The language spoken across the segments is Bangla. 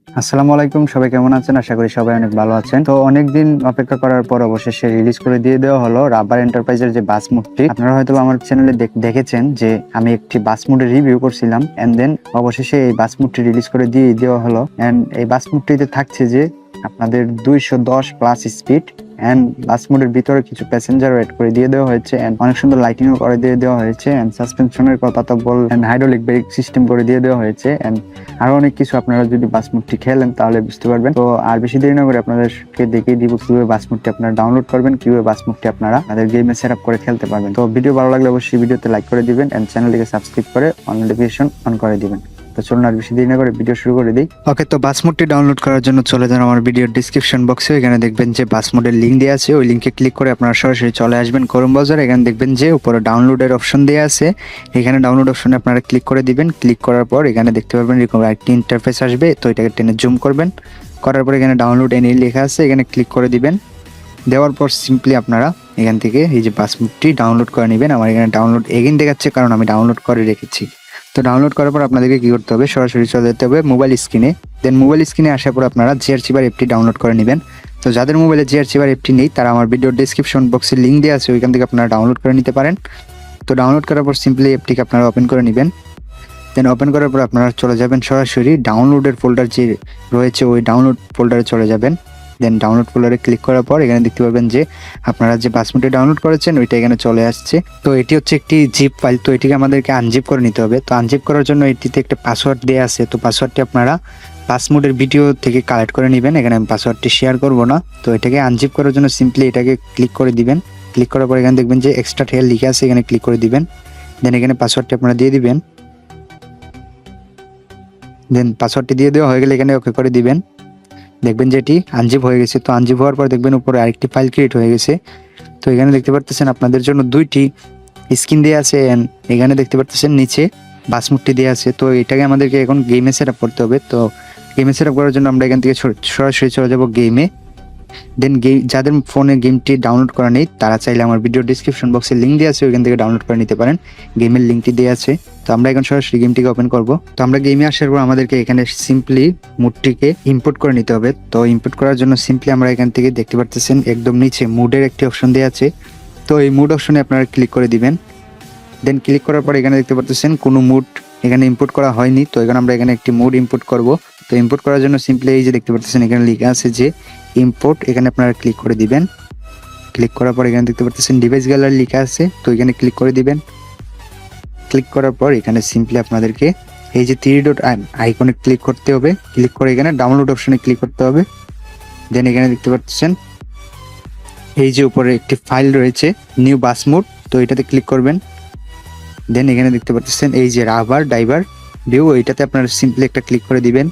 আসসালামু আলাইকুম, সবাই কেমন আছেন? আশা করি সবাই অনেক ভালো আছেন। তো অনেকদিন অপেক্ষা করার পর অবশেষে রিলিজ করে দিয়ে দেওয়া হলো রাবার এন্টারপ্রাইজের যে বাস মুডটি। আপনারা হয়তো আমার চ্যানেলে দেখেছেন যে আমি একটি বাস মুডের রিভিউ করছিলাম, এন্ড দেন অবশেষে এই বাস মুডটি রিলিজ করে দিয়ে দেওয়া হলো। এন্ড এই বাস মুডটিতে থাকছে যে আপনাদের 210 প্লাস স্পিড এন্ড বাস মোডের ভিতরে কিছু প্যাসেঞ্জার এড করে দিয়ে দেওয়া হয়েছে এন্ড অনেক সুন্দর লাইটিংও করে দিয়ে দেওয়া হয়েছে এন্ড সাসপেনশনের কথা তো বল এন্ড হাইড্রোলিক ব্রেক সিস্টেম করে দিয়ে দেওয়া হয়েছে এন্ড আরো অনেক কিছু। আপনারা যদি বাস মোডটি খেলেন তাহলে বুঝতে পারবেন। তো আর বেশি দেরি না করে আপনাদেরকে দেখিয়ে দিব কিভাবে বাস মোডটি আপনারা ডাউনলোড করবেন, কিভাবে বাস মোডটি আপনারা আপনাদের গেমে সেট আপ করে খেলতে পারবেন। তো ভিডিও ভালো লাগলে অবশ্যই ভিডিওতে লাইক করে দিবেন এন্ড চ্যানেলটিকে সাবস্ক্রাইব করে অন নোটিফিকেশন অন করে দিবেন। তো চলুন আর বেশি দেরি না করে ভিডিও শুরু করে দিই। ওকে, তো বাস মোডটি ডাউনলোড করার জন্য চলে যান আমার ভিডিওর ডিসক্রিপশন বক্সে। এখানে দেখবেন যে বাস মোডের লিঙ্ক দেওয়া আছে, ওই লিঙ্কে ক্লিক করে আপনারা সরাসরি চলে আসবেন ক্রোম ব্রাউজারে। এখানে দেখবেন যে উপরে ডাউনলোডের অপশন দেওয়া আছে, এখানে ডাউনলোড অপশনে আপনারা ক্লিক করে দিবেন। ক্লিক করার পর এখানে দেখতে পারবেন এরকম একটি ইন্টারফেস আসবে, তো এটাকে টেনে জুম করবেন। করার পর এখানে ডাউনলোড এনে লেখা আছে, এখানে ক্লিক করে দিবেন। দেওয়ার পর সিম্পলি আপনারা এখান থেকে এই যে বাস মোডটি ডাউনলোড করে নেবেন। আমার এখানে ডাউনলোড এগেইন দেখাচ্ছে কারণ আমি ডাউনলোড করে রেখেছি। তো ডাউনলোড করার পর আপনাদেরকে কি করতে হবে, সরাসরি চলে যেতে হবে মোবাইল স্ক্রিনে। দেন মোবাইল স্ক্রিনে আসার পর আপনারা জিআরচিবার অ্যাপটি ডাউনলোড করে নেবেন। তো যাদের মোবাইলে জিআরচিবার অ্যাপটি নেই তারা আমার ভিডিও ডেসক্রিপশন বক্সে লিঙ্ক দেওয়া আছে, ওইখান থেকে আপনারা ডাউনলোড করে নিতে পারেন। তো ডাউনলোড করার পর সিম্পলি অ্যাপটিকে আপনারা ওপেন করে নেবেন। দেন ওপেন করার পর আপনারা চলে যাবেন সরাসরি ডাউনলোডের ফোল্ডার যে রয়েছে ওই ডাউনলোড ফোল্ডারে চলে যাবেন। দেন ডাউনলোড ফোল্ডারে ক্লিক করার পর এখানে দেখতে পারবেন যে আপনারা যে বাস মোডটি ডাউনলোড করেছেন ওইটা এখানে চলে আসছে। তো এটি হচ্ছে একটি জিপ ফাইল, তো এটিকে আমাদেরকে আনজিপ করে নিতে হবে। তো আনজিপ করার জন্য এটিতে একটা পাসওয়ার্ড দেওয়া আছে, তো পাসওয়ার্ডটি আপনারা বাস মোডের ভিডিও থেকে কালেক্ট করে নেবেন। এখানে আমি পাসওয়ার্ডটি শেয়ার করব না। তো এটাকে আনজিপ করার জন্য সিম্পলি এটাকে ক্লিক করে দিবেন। ক্লিক করার পর এখানে দেখবেন যে এক্সট্রা টেল লিখে আছে, এখানে ক্লিক করে দিবেন। দেন এখানে পাসওয়ার্ডটি আপনারা দিয়ে দিবেন। দেন পাসওয়ার্ডটি দিয়ে দেওয়া হয়ে গেলে এখানে ওকে করে দিবেন। দেখবেন যে এটি আনজিপ হয়ে গেছে। তো আনজিপ হওয়ার পর দেখবেন উপরে আরেকটি ফাইল ক্রিয়েট হয়ে গেছে। তো এখানে দেখতে পারতেছেন আপনাদের জন্য দুইটি স্ক্রিন দেওয়া আছে এন্ড এখানে দেখতে পারতেছেন নিচে বাস মোডটি দেওয়া আছে। তো এটাকে আমাদেরকে এখন গেমে সেট আপ করতে হবে। তো গেমে সেট আপ করার জন্য আমরা এখান থেকে সরাসরি চলে যাব গেমে। দেন যাদের ফোনে গেমটি ডাউনলোড করা নেই তারা চাইলে আমার ভিডিও ডিসক্রিপশন বক্সে লিঙ্ক দেওয়া আছে, ওইখান থেকে ডাউনলোড করে নিতে পারেন। গেমের লিঙ্কটি দেওয়া আছে। তো আমরা এখন সরাসরি গেমটিকে ওপেন করব। তো আমরা গেমে আসার পর আমাদেরকে এখানে সিম্পলি মুডটিকে ইম্পোর্ট করে নিতে হবে। তো ইম্পোর্ট করার জন্য সিম্পলি আমরা এখান থেকে দেখতে পারতেছেন একদম নিচে মুডের একটি অপশন দেওয়া আছে। তো এই মুড অপশনে আপনারা ক্লিক করে দিবেন। দেন ক্লিক করার পর এখানে দেখতে পারতেছেন কোনো মুড এখানে ইম্পোর্ট করা হয়নি। তো এখন আমরা এখানে একটি মুড ইম্পোর্ট করব। তো ইম্পোর্ট করার জন্য সিম্পলি এই যে দেখতে পারতেছেন এখানে লেখা আছে যে ইম্পোর্ট, এখানে আপনারা ক্লিক করে দিবেন। ক্লিক করার পর এখানে দেখতে পারতেছেন ডিভাইস গ্যালারি লেখা আছে, তো এখানে ক্লিক করে দিবেন। ক্লিক করার পর এখানে সিম্পলি আপনাদেরকে এই যে 3 ডট আইকনে ক্লিক করতে হবে। ক্লিক করে এখানে ডাউনলোড অপশনে ক্লিক করতে হবে। দেন এখানে দেখতে পাচ্ছেন এই যে উপরে একটি ফাইল রয়েছে নিউ বাস মোড, তো এটাতে ক্লিক করবেন। দেন এখানে দেখতে পাচ্ছেন এই যে রাবার ড্রাইভার ভিউ, এইটাতে আপনারা সিম্পলি একটা ক্লিক করে দিবেন।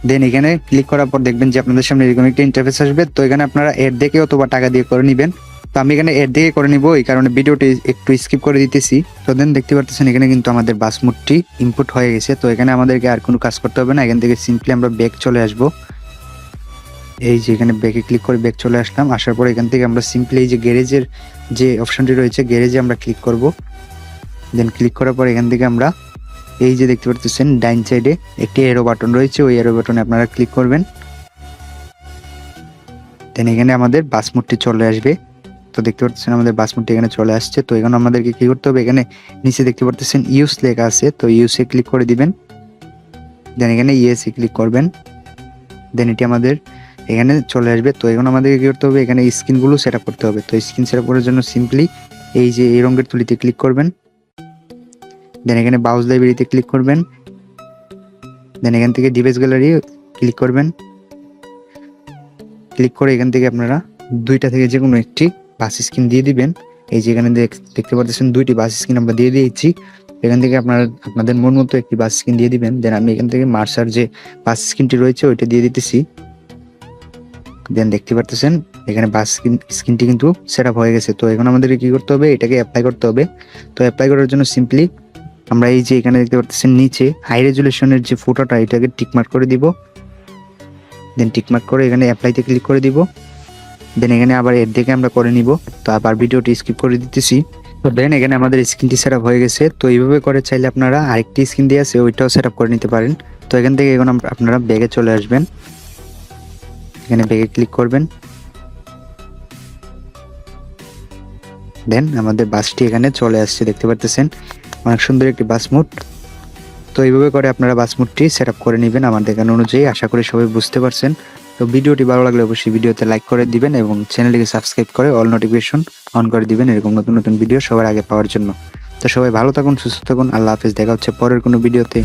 দেন এখানে ক্লিক করার পর দেখবেন যে আপনাদের সামনে এরকম একটা ইন্টারফেস আসবে। তো এখানে আপনারা এড দেখে অথবা টাকা দিয়ে করে নেবেন। তো আমি এখানে এড দেখে করে নিব, এই কারণে ভিডিওটি একটু স্কিপ করে দিতেছি। তো দেন দেখতে পাচ্ছেন এখানে কিন্তু আমাদের বাস মোডটি ইনপুট হয়ে গেছে। তো এখানে আমাদেরকে আর কোনো কাজ করতে হবে না, এখান থেকে সিম্পলি আমরা ব্যাক চলে আসব। এই যে এখানে ব্যাকে ক্লিক করে ব্যাক চলে আসলাম। আসার পর এখান থেকে আমরা সিম্পলি এই যে গ্যারেজের যে অপশনটি রয়েছে গ্যারেজে আমরা ক্লিক করব। দেন ক্লিক করার পর এখান থেকে আমরা এই যে দেখতে পাচ্ছেন ডাইন সাইডে একটি এরো বাটন রয়েছে, ওই এরো বাটনে আপনারা ক্লিক করবেন। দেন এখানে আমাদের বাস মোডটি চলে আসবে। তো দেখতে পাচ্ছেন আমাদের বাস মোডটি এখানে চলে আসছে। তো এখন আমাদেরকে কি করতে হবে, এখানে নিচে দেখতে পাচ্ছেন ইউজ লেখা আছে, তো ইউসে ক্লিক করে দিবেন। দেন এখানে ইয়েসে ক্লিক করবেন। দেন এটি আমাদের এখানে চলে আসবে। তো এখন আমাদেরকে কি করতে হবে, এখানে স্ক্রিনগুলো সেট আপ করতে হবে। তো স্ক্রিন সেট আপ করার জন্য সিম্পলি এই যে এই রঙের তুলিতে ক্লিক করবেন। দেন এখানে ব্রাউজ লাইব্রেরিতে ক্লিক করবেন। দেন এখান থেকে ডিভাইস গ্যালারি ক্লিক করবেন। ক্লিক করে এখান থেকে আপনারা দুইটা থেকে যে কোনো একটি বাস স্ক্রিন দিয়ে দিবেন। এই যে এখানে দেখতে পাচ্ছেন দুইটি বাস স্ক্রিন আমরা দিয়ে দিয়েছি। এখান থেকে আপনারা আপনাদের মন মতো একটি বাস স্ক্রিন দিয়ে দিবেন। দেন আমি এখান থেকে মার্সার যে বাস স্ক্রিনটি রয়েছে ওইটা দিয়ে দিতেছি। দেন দেখতে পাচ্ছেন এখানে বাস স্ক্রিনটি কিন্তু সেট আপ হয়ে গেছে। তো এখন আমাদেরকে কি করতে হবে, এটাকে অ্যাপ্লাই করতে হবে। তো অ্যাপ্লাই করার জন্য সিম্পলি আমরা এই যে এখানে দেখতে পাচ্ছেন নিচে হাই রেজুলেশনের যে ফটোটা এটাকে টিকমার্ক করে দিব। দেন টিকমার্ক করে এখানে অ্যাপ্লাইতে ক্লিক করে দিব। দেন এখানে আবার এর দেখে আমরা করে নিব। তো আবার ভিডিওটি স্কিপ করে দিতেছি। তো দেন এখানে আমাদের স্ক্রিনটি সেট আপ হয়ে গেছে। তো এইভাবে করে চাইলে আপনারা আরেকটি স্ক্রিন দিয়ে আছে ওইটাও সেট আপ করে নিতে পারেন। তো এখান থেকে এখন আপনারা ব্যাগে চলে আসবেন, এখানে ব্যাগে ক্লিক করবেন। দেন আমাদের বাসটি এখানে চলে আসছে, দেখতে পারতেছেন অনেক সুন্দর একটি বাস মুড। তো এইভাবে করে আপনারা বাস মুডটি সেট আপ করে নেবেন আমার দেখানো অনুযায়ী। আশা করি সবাই বুঝতে পারছেন। তো ভিডিওটি ভালো লাগলে অবশ্যই ভিডিওতে লাইক করে দিবেন এবং চ্যানেলটিকে সাবস্ক্রাইব করে অল নোটিফিকেশন অন করে দিবেন এরকম নতুন নতুন ভিডিও সবার আগে পাওয়ার জন্য। তো সবাই ভালো থাকুন, সুস্থ থাকুন, আল্লাহ হাফেজ। দেখা হচ্ছে পরের কোনো ভিডিওতে।